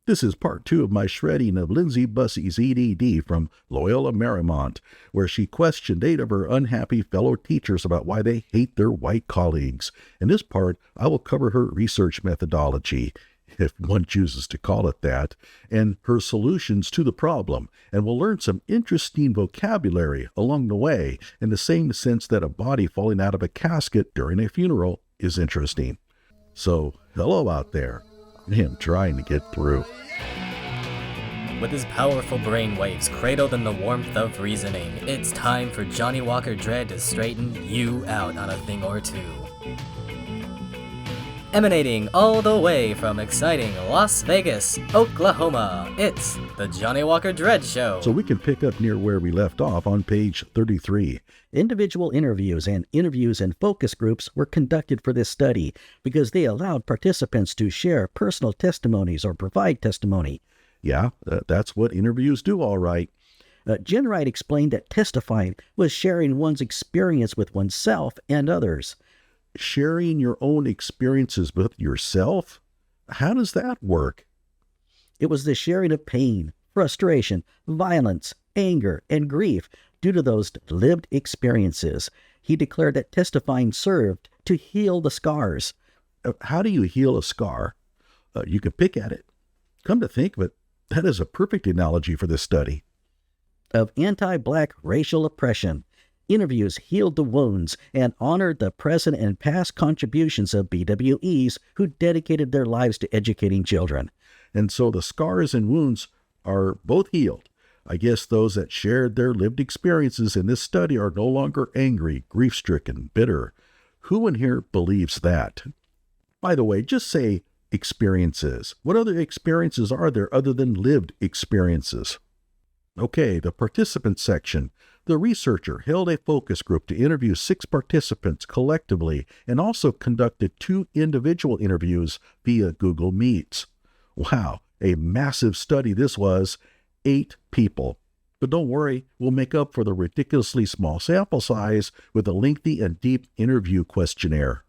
This is part 2 of my shredding of Lindsay Bussey's EdD from Loyola Marymount, where she questioned 8 of her unhappy fellow teachers about why they hate their white colleagues. In this part, I will cover her research methodology, if one chooses to call it that, and her solutions to the problem, and we'll learn some interesting vocabulary along the way, in the same sense that a body falling out of a casket during a funeral is interesting. So, hello out there. I am trying to get through. With his powerful brainwaves cradled in the warmth of reasoning, it's time for Johnny Walker Dread to straighten you out on a thing or two. Emanating all the way from exciting Las Vegas, Oklahoma, it's the Johnny Walker Dread Show. So we can pick up near where we left off on page 33. Individual interviews and interviews in focus groups were conducted for this study because they allowed participants to share personal testimonies or provide testimony. Yeah, that's what interviews do, all right. Jen Wright explained that testifying was sharing one's experience with oneself and others. Sharing your own experiences with yourself? How does that work? It was the sharing of pain, frustration, violence, anger, and grief due to those lived experiences. He declared that testifying served to heal the scars. How do you heal a scar? You can pick at it. Come to think of it, that is a perfect analogy for this study. Of anti-Black racial oppression, interviews healed the wounds and honored the present and past contributions of BWEs who dedicated their lives to educating children. And so the scars and wounds are both healed. I guess those that shared their lived experiences in this study are no longer angry, grief-stricken, bitter. Who in here believes that? By the way, just say experiences. What other experiences are there other than lived experiences? Okay, the participant section. The researcher held a focus group to interview 6 participants collectively and also conducted 2 individual interviews via Google Meets. Wow, a massive study this was. 8 people. But don't worry, we'll make up for the ridiculously small sample size with a lengthy and deep interview questionnaire.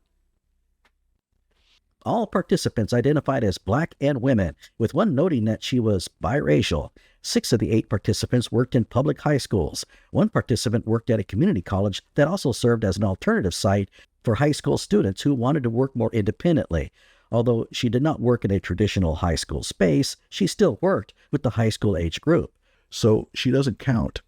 All participants identified as Black and women, with one noting that she was biracial. 6 of the 8 participants worked in public high schools. 1 participant worked at a community college that also served as an alternative site for high school students who wanted to work more independently. Although she did not work in a traditional high school space, she still worked with the high school age group. So she doesn't count.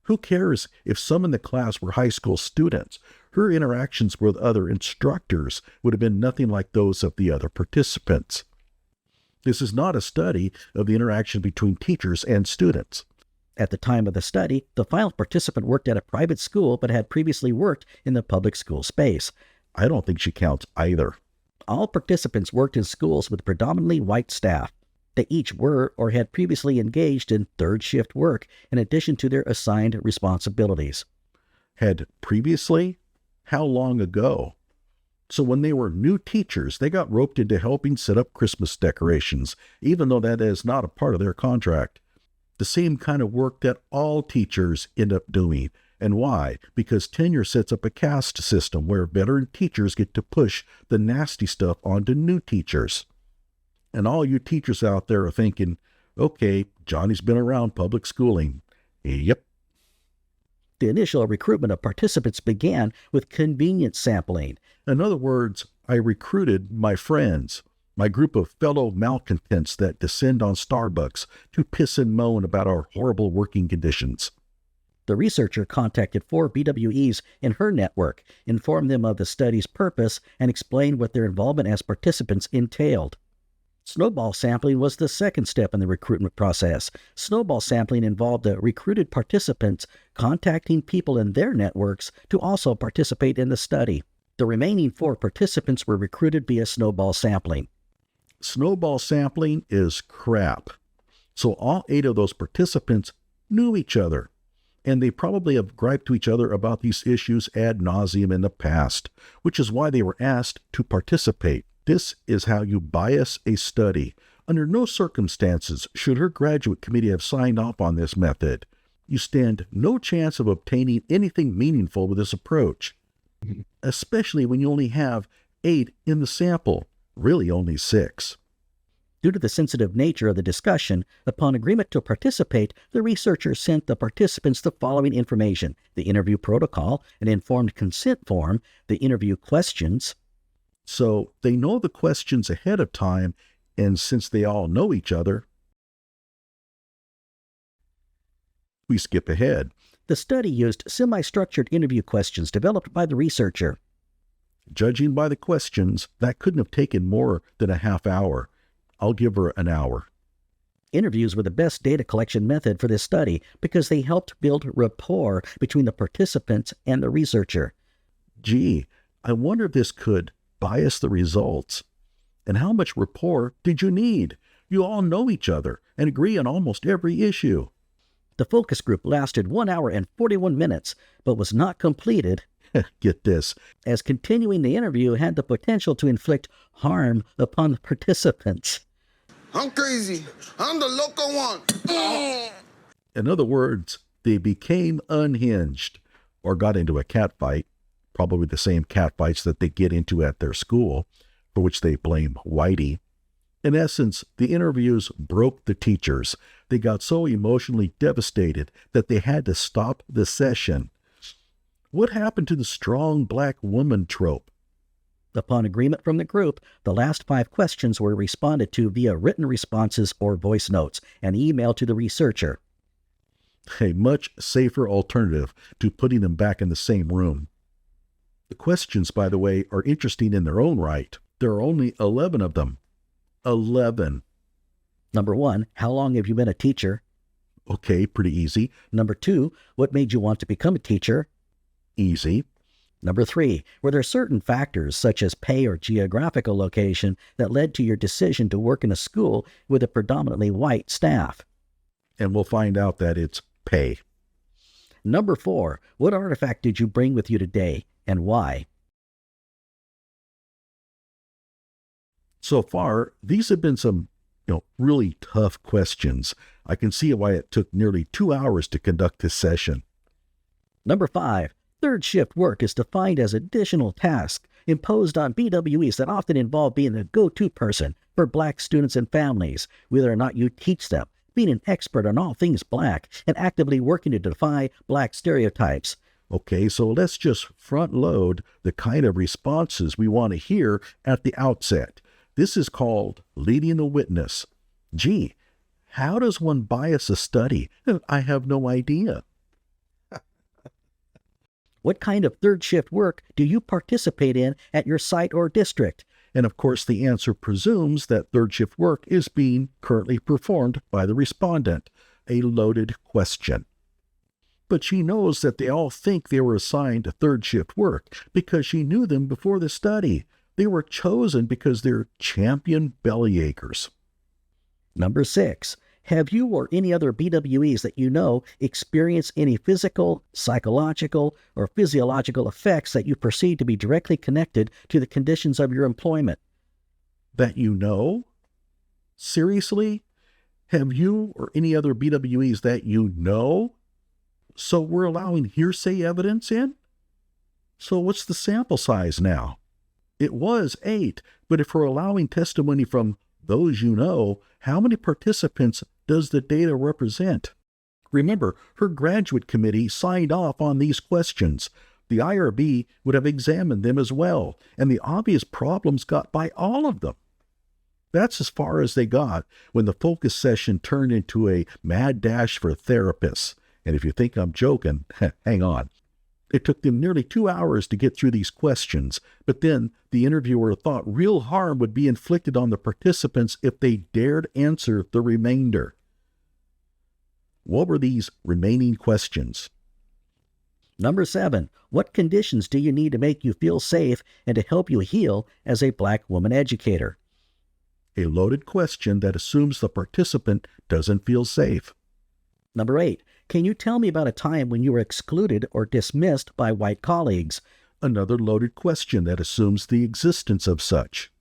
Who cares if some in the class were high school students? Her interactions with other instructors would have been nothing like those of the other participants. This is not a study of the interaction between teachers and students. At the time of the study, the final participant worked at a private school but had previously worked in the public school space. I don't think she counts either. All participants worked in schools with predominantly white staff. They each were or had previously engaged in third shift work in addition to their assigned responsibilities. Had previously? How long ago? So when they were new teachers, they got roped into helping set up Christmas decorations, even though that is not a part of their contract. The same kind of work that all teachers end up doing. And why? Because tenure sets up a caste system where veteran teachers get to push the nasty stuff onto new teachers. And all you teachers out there are thinking, okay, Johnny's been around public schooling. Yep. The initial recruitment of participants began with convenience sampling. In other words, I recruited my friends, my group of fellow malcontents that descend on Starbucks to piss and moan about our horrible working conditions. The researcher contacted 4 BWEs in her network, informed them of the study's purpose, and explained what their involvement as participants entailed. Snowball sampling was the second step in the recruitment process. Snowball sampling involved the recruited participants contacting people in their networks to also participate in the study. The remaining 4 participants were recruited via snowball sampling. Snowball sampling is crap. So all 8 of those participants knew each other. And they probably have griped to each other about these issues ad nauseum in the past, which is why they were asked to participate. This is how you bias a study. Under no circumstances should her graduate committee have signed off on this method. You stand no chance of obtaining anything meaningful with this approach, especially when you only have 8 in the sample, really only 6. Due to the sensitive nature of the discussion, upon agreement to participate, the researcher sent the participants the following information: the interview protocol, an informed consent form, the interview questions. So they know the questions ahead of time, and since they all know each other, we skip ahead. The study used semi-structured interview questions developed by the researcher. Judging by the questions, that couldn't have taken more than a half hour. I'll give her an hour. Interviews were the best data collection method for this study because they helped build rapport between the participants and the researcher. Gee, I wonder if this could bias the results. And how much rapport did you need? You all know each other and agree on almost every issue. The focus group lasted 1 hour and 41 minutes, but was not completed, get this, as continuing the interview had the potential to inflict harm upon the participants. I'm crazy. I'm the local one. In other words, they became unhinged or got into a catfight, probably the same catfights that they get into at their school, for which they blame Whitey. In essence, the interviews broke the teachers. They got so emotionally devastated that they had to stop the session. What happened to the strong black woman trope? Upon agreement from the group, the last 5 questions were responded to via written responses or voice notes and emailed to the researcher. A much safer alternative to putting them back in the same room. The questions, by the way, are interesting in their own right. There are only 11 of them. 11. Number 1, how long have you been a teacher? Okay, pretty easy. Number 2, what made you want to become a teacher? Easy. Number 3, were there certain factors such as pay or geographical location that led to your decision to work in a school with a predominantly white staff? And we'll find out that it's pay. Number 4, what artifact did you bring with you today and why? So far, these have been some, really tough questions. I can see why it took nearly 2 hours to conduct this session. Number 5, third shift work is defined as additional tasks imposed on BWEs that often involve being the go-to person for black students and families, whether or not you teach them, being an expert on all things black, and actively working to defy black stereotypes. Okay, so let's just front load the kind of responses we want to hear at the outset. This is called leading a witness. Gee, how does one bias a study? I have no idea. What kind of third shift work do you participate in at your site or district? And of course, the answer presumes that third shift work is being currently performed by the respondent, a loaded question. But she knows that they all think they were assigned to third shift work because she knew them before the study. They were chosen because they're champion bellyachers. Number 6, have you or any other BWEs that you know experienced any physical, psychological, or physiological effects that you perceive to be directly connected to the conditions of your employment? That you know? Seriously? Have you or any other BWEs that you know? So we're allowing hearsay evidence in? So what's the sample size now? It was 8, but if we're allowing testimony from those you know, how many participants does the data represent? Remember, her graduate committee signed off on these questions. The IRB would have examined them as well, and the obvious problems got by all of them. That's as far as they got when the focus session turned into a mad dash for therapists. And if you think I'm joking, hang on. It took them nearly 2 hours to get through these questions, but then the interviewer thought real harm would be inflicted on the participants if they dared answer the remainder. What were these remaining questions? Number 7, what conditions do you need to make you feel safe and to help you heal as a black woman educator? A loaded question that assumes the participant doesn't feel safe. Number 8, can you tell me about a time when you were excluded or dismissed by white colleagues? Another loaded question that assumes the existence of such.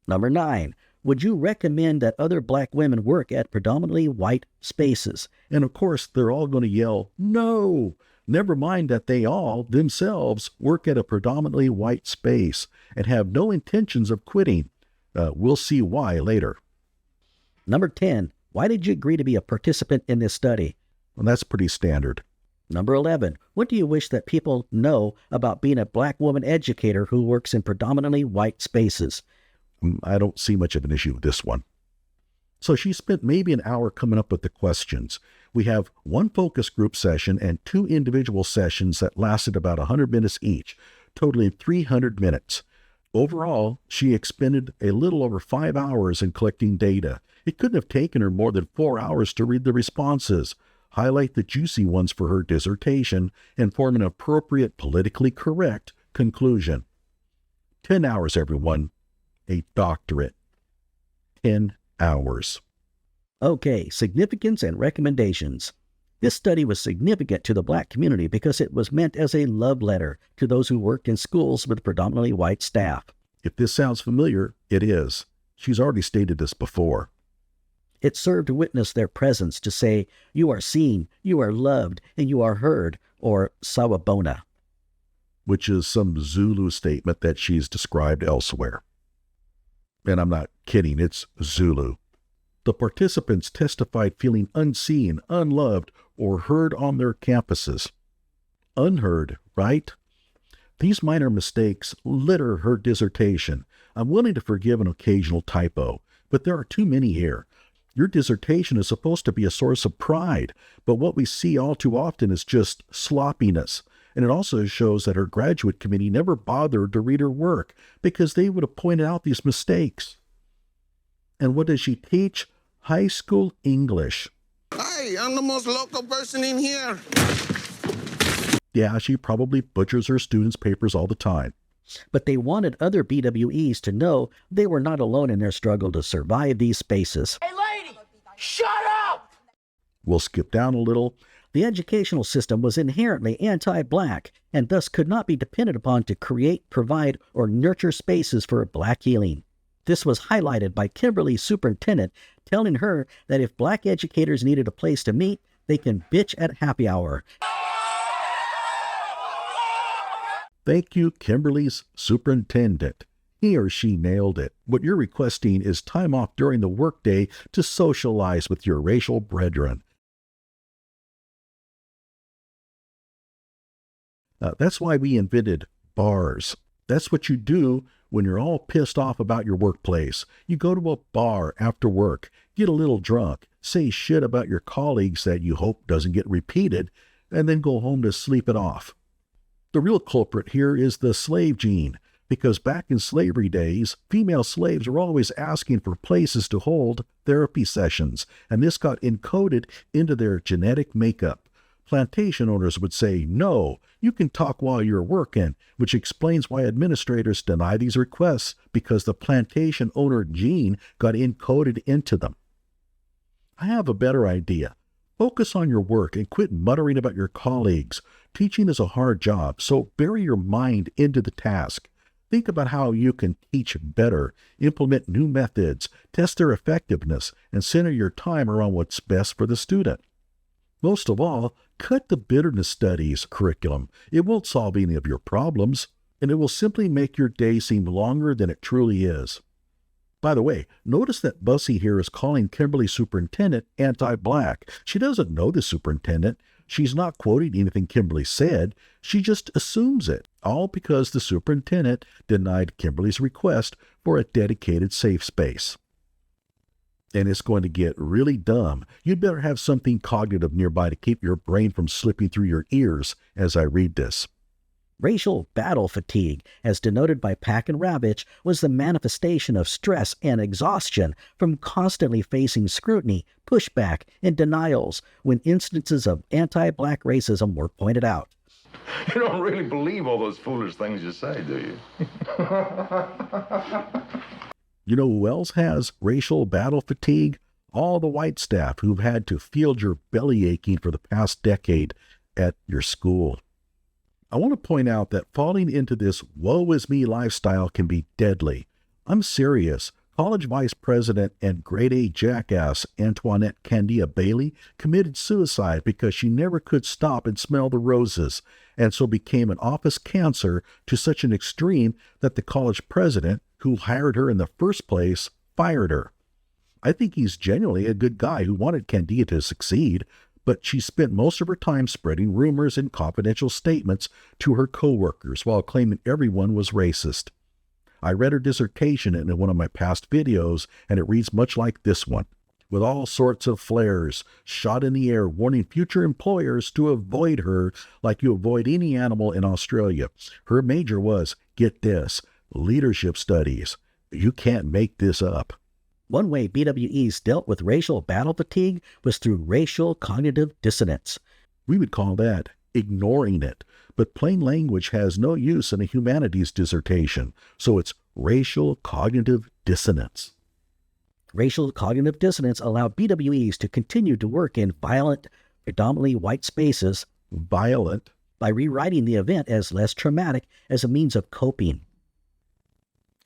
Number 9, would you recommend that other black women work at predominantly white spaces? And of course, they're all going to yell, no! Never mind that they all, themselves, work at a predominantly white space and have no intentions of quitting. We'll see why later. Number 10, why did you agree to be a participant in this study? Well, that's pretty standard. Number 11, what do you wish that people know about being a black woman educator who works in predominantly white spaces? I don't see much of an issue with this one. So she spent maybe an hour coming up with the questions. We have one focus group session and 2 individual sessions that lasted about 100 minutes each, totaling 300 minutes. Overall, she expended a little over 5 hours in collecting data. It couldn't have taken her more than 4 hours to read the responses, highlight the juicy ones for her dissertation, and form an appropriate, politically correct conclusion. 10 hours, everyone. A doctorate. 10 hours. Okay, significance and recommendations. This study was significant to the black community because it was meant as a love letter to those who work in schools with predominantly white staff. If this sounds familiar, it is. She's already stated this before. It served to witness their presence, to say, you are seen, you are loved, and you are heard, or sawubona, which is some Zulu statement that she's described elsewhere. And I'm not kidding, it's Zulu. The participants testified feeling unseen, unloved, or heard on their campuses. Unheard, right? These minor mistakes litter her dissertation. I'm willing to forgive an occasional typo, but there are too many here. Your dissertation is supposed to be a source of pride, but what we see all too often is just sloppiness. And it also shows that her graduate committee never bothered to read her work because they would have pointed out these mistakes. And what does she teach? High school English. Hey, I'm the most local person in here. Yeah, she probably butchers her students' papers all the time. But they wanted other BWEs to know they were not alone in their struggle to survive these spaces. Hey, lady, shut up! We'll skip down a little. The educational system was inherently anti-black and thus could not be depended upon to create, provide, or nurture spaces for black healing. This was highlighted by Kimberly's superintendent telling her that if black educators needed a place to meet, they can bitch at happy hour. Thank you, Kimberly's superintendent. He or she nailed it. What you're requesting is time off during the workday to socialize with your racial brethren. That's why we invented bars. That's what you do when you're all pissed off about your workplace. You go to a bar after work, get a little drunk, say shit about your colleagues that you hope doesn't get repeated, and then go home to sleep it off. The real culprit here is the slave gene, because back in slavery days, female slaves were always asking for places to hold therapy sessions, and this got encoded into their genetic makeup. Plantation owners would say, no, you can talk while you're working, which explains why administrators deny these requests, because the plantation owner gene got encoded into them. I have a better idea. Focus on your work and quit muttering about your colleagues. Teaching is a hard job, so bury your mind into the task. Think about how you can teach better, implement new methods, test their effectiveness, and center your time around what's best for the student. Most of all, cut the bitterness studies curriculum. It won't solve any of your problems, and it will simply make your day seem longer than it truly is. By the way, notice that Bussey here is calling Kimberly's superintendent anti-black. She doesn't know the superintendent. She's not quoting anything Kimberly said. She just assumes it, all because the superintendent denied Kimberly's request for a dedicated safe space. And it's going to get really dumb. You'd better have something cognitive nearby to keep your brain from slipping through your ears as I read this. Racial battle fatigue, as denoted by Pack and Ravitch, was the manifestation of stress and exhaustion from constantly facing scrutiny, pushback, and denials when instances of anti-black racism were pointed out. You don't really believe all those foolish things you say, do you? You know who else has racial battle fatigue? All the white staff who've had to field your belly aching for the past decade at your school. I want to point out that falling into this woe is me lifestyle can be deadly. I'm serious. College vice president and grade A jackass Antoinette Candia Bailey committed suicide because she never could stop and smell the roses, and so became an office cancer to such an extreme that the college president, who hired her in the first place, fired her. I think he's genuinely a good guy who wanted Candida to succeed, but she spent most of her time spreading rumors and confidential statements to her coworkers while claiming everyone was racist. I read her dissertation in one of my past videos, and it reads much like this one, with all sorts of flares shot in the air warning future employers to avoid her like you avoid any animal in Australia. Her major was, get this, leadership studies. You can't make this up. One way BWEs dealt with racial battle fatigue was through racial cognitive dissonance. We would call that ignoring it, but plain language has no use in a humanities dissertation, so it's racial cognitive dissonance. Racial cognitive dissonance allowed BWEs to continue to work in violent, predominantly white spaces Violent? by rewriting the event as less traumatic as a means of coping.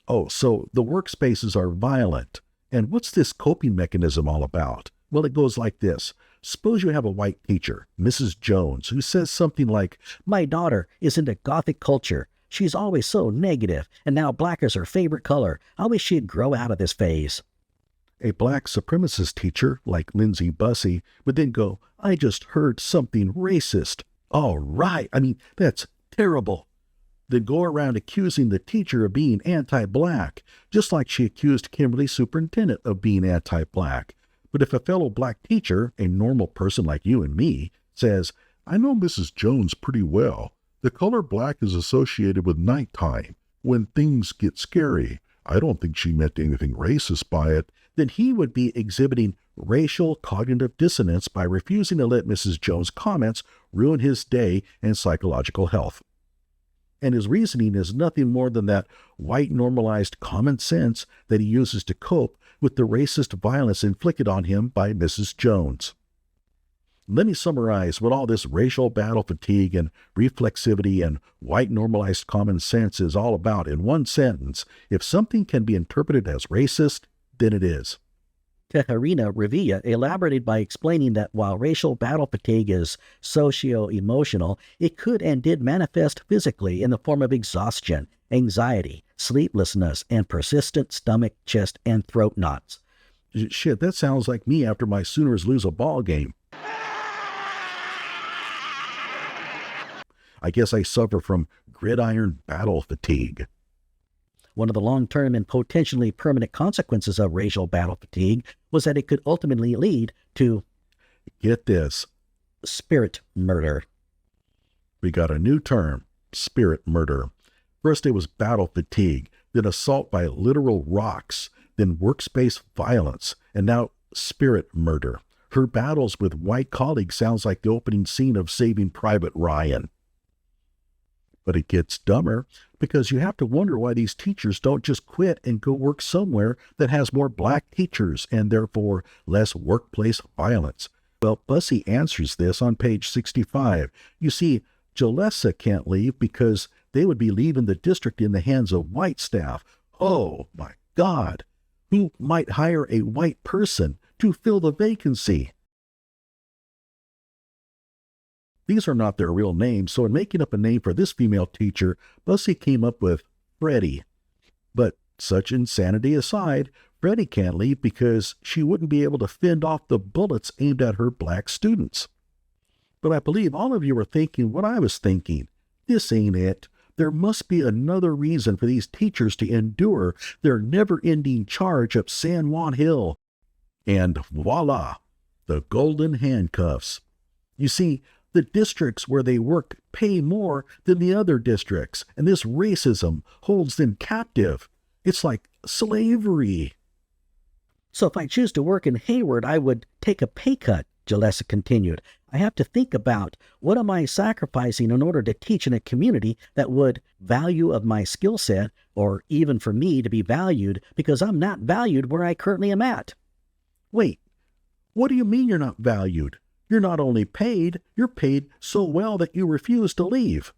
Oh, so the workspaces are violent. And what's this coping mechanism all about? Well, it goes like this. Suppose you have a white teacher, Mrs. Jones, who says something like, My daughter is into Gothic culture. She's always so negative, and now black is her favorite color. I wish she'd grow out of this phase. A black supremacist teacher, like Lindsay Bussey, would then go, I just heard something racist. All right, that's terrible. Then go around accusing the teacher of being anti-black, just like she accused Kimberly's superintendent of being anti-black. But if a fellow black teacher, a normal person like you and me, says, I know Mrs. Jones pretty well. The color black is associated with nighttime, when things get scary. I don't think she meant anything racist by it. Then he would be exhibiting racial cognitive dissonance by refusing to let Mrs. Jones' comments ruin his day and psychological health. And his reasoning is nothing more than that white normalized common sense that he uses to cope with the racist violence inflicted on him by Mrs. Jones. Let me summarize what all this racial battle fatigue and reflexivity and white normalized common sense is all about in one sentence. If something can be interpreted as racist, then it is. Tejerina Revilla elaborated by explaining that while racial battle fatigue is socio-emotional, it could and did manifest physically in the form of exhaustion, anxiety, sleeplessness, and persistent stomach, chest, and throat knots. Shit, that sounds like me after my Sooners lose a ball game. I guess I suffer from gridiron battle fatigue. One of the long-term and potentially permanent consequences of racial battle fatigue was that it could ultimately lead to, get this, spirit murder. We got a new term, spirit murder. First it was battle fatigue, then assault by literal rocks, then workspace violence, and now spirit murder. Her battles with white colleagues sounds like the opening scene of Saving Private Ryan. But it gets dumber because you have to wonder why these teachers don't just quit and go work somewhere that has more black teachers and therefore less workplace violence. Well, Bussey answers this on page 65. You see, Jalessa can't leave because they would be leaving the district in the hands of white staff. Oh, my God. Who might hire a white person to fill the vacancy? These are not their real names, so in making up a name for this female teacher, Bussey came up with Freddie. But such insanity aside, Freddie can't leave because she wouldn't be able to fend off the bullets aimed at her black students. But I believe all of you are thinking what I was thinking. This ain't it. There must be another reason for these teachers to endure their never-ending charge up San Juan Hill. And voila, the golden handcuffs. You see, the districts where they work pay more than the other districts, and this racism holds them captive. It's like slavery. So if I choose to work in Hayward, I would take a pay cut, Jalessa continued. I have to think about what am I sacrificing in order to teach in a community that would value of my skill set, or even for me to be valued because I'm not valued where I currently am at. Wait, what do you mean you're not valued? You're not only paid, you're paid so well that you refuse to leave.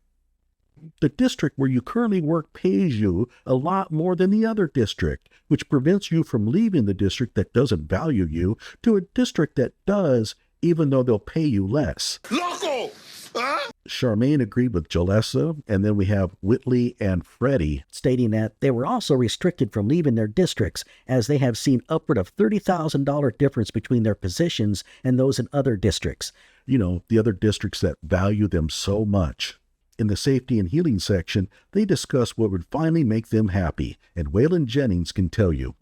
The district where you currently work pays you a lot more than the other district, which prevents you from leaving the district that doesn't value you to a district that does, even though they'll pay you less. Loco! Huh? Charmaine agreed with Jalessa, and then we have Whitley and Freddie. Stating that they were also restricted from leaving their districts as they have seen upward of $30,000 difference between their positions and those in other districts. You know, the other districts that value them so much. In the safety and healing section, they discuss what would finally make them happy, and Waylon Jennings can tell you.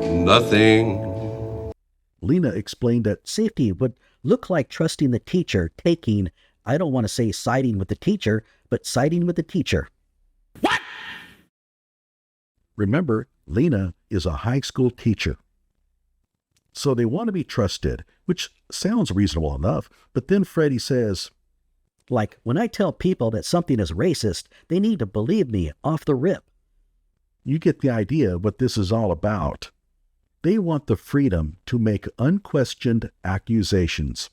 Nothing. Lena explained that Safety would look like trusting the teacher, taking, I don't want to say siding with the teacher, but siding with the teacher. remember, Lena is a high school teacher. So they want to be trusted, which sounds reasonable enough, but then Freddie says, Like, when I tell people that something is racist, they need to believe me off the rip. You get the idea of what this is all about. They want the freedom to make unquestioned accusations.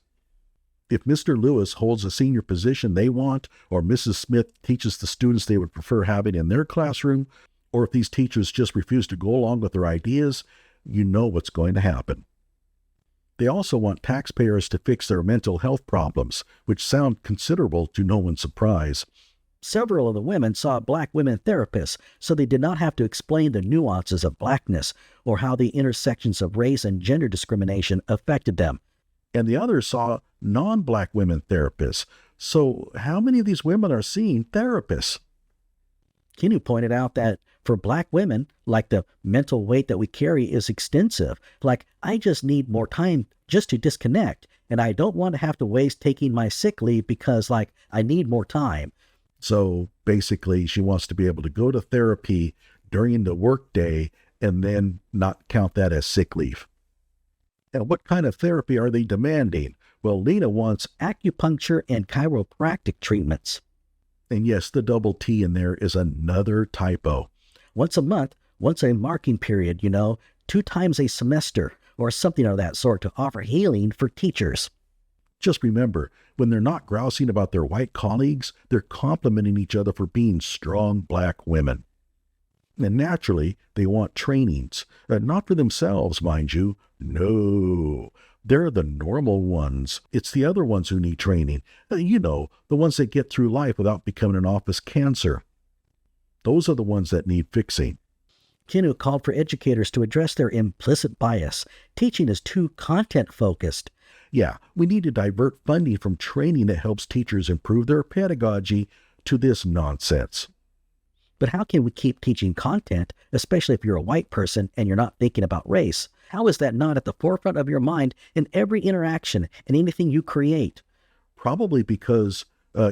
If Mr. Lewis holds a senior position they want, or Mrs. Smith teaches the students they would prefer having in their classroom, or if these teachers just refuse to go along with their ideas, you know what's going to happen. They also want taxpayers to fix their mental health problems, which sound considerable to no one's surprise. Several of the women saw black women therapists, so they did not have to explain the nuances of blackness or how the intersections of race and gender discrimination affected them. And the others saw non-black women therapists. So how many of these women are seeing therapists? Kinu pointed out that for black women, like, the mental weight that we carry is extensive. Like, I just need more time just to disconnect, and I don't want to have to waste taking my sick leave because, like, I need more time. So basically, she wants to be able to go to therapy during the workday and then not count that as sick leave. And what kind of therapy are they demanding? Well, Lena wants, Acupuncture and chiropractic treatments. and yes, the double T in there is another typo. Once a month, once a marking period, 2 times a semester, or something of that sort to offer healing for teachers. Just remember, when they're not grousing about their white colleagues, they're complimenting each other for being strong black women. And naturally, they want trainings. Not for themselves, mind you. No, they're the normal ones. It's the other ones who need training. The ones that get through life without becoming an office cancer. Those are the ones that need fixing. Kinu called for educators to address their implicit bias. Teaching is too content-focused. Yeah, we need to divert funding from training that helps teachers improve their pedagogy to this nonsense. But how can we keep teaching content, especially if you're a white person and you're not thinking about race? How is that not at the forefront of your mind in every interaction and anything you create? Probably because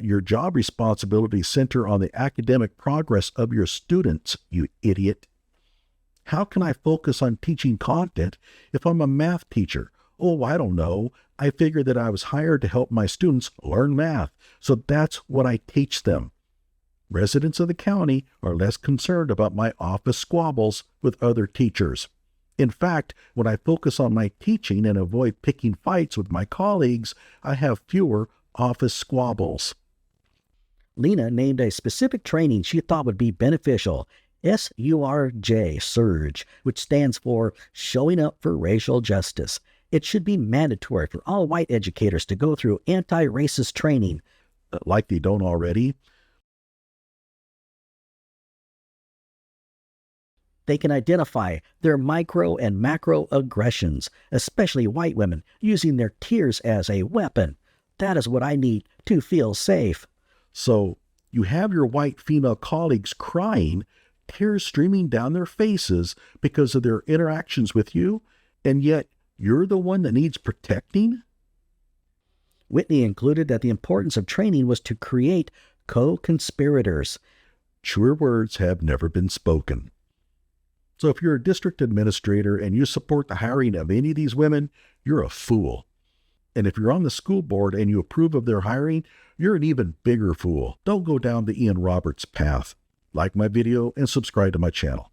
your job responsibilities center on the academic progress of your students, you idiot. How can I focus on teaching content if I'm a math teacher? Oh, I don't know. I figured that I was hired to help my students learn math, so that's what I teach them. Residents of the county are less concerned about my office squabbles with other teachers. In fact, when I focus on my teaching and avoid picking fights with my colleagues, I have fewer office squabbles. Lena named a specific training she thought would be beneficial, SURJ, Surge, which stands for Showing Up for Racial Justice. It should be mandatory for all white educators to go through anti-racist training. Like they don't already. They can identify their micro and macro aggressions, especially white women, using their tears as a weapon. That is what I need to feel safe. So you have your white female colleagues crying, tears streaming down their faces because of their interactions with you, and yet you're the one that needs protecting? Whitney included that the importance of training was to create co-conspirators. Truer words have never been spoken. So if you're a district administrator and you support the hiring of any of these women, you're a fool. And if you're on the school board and you approve of their hiring, you're an even bigger fool. Don't go down the Ian Roberts path. Like my video and subscribe to my channel.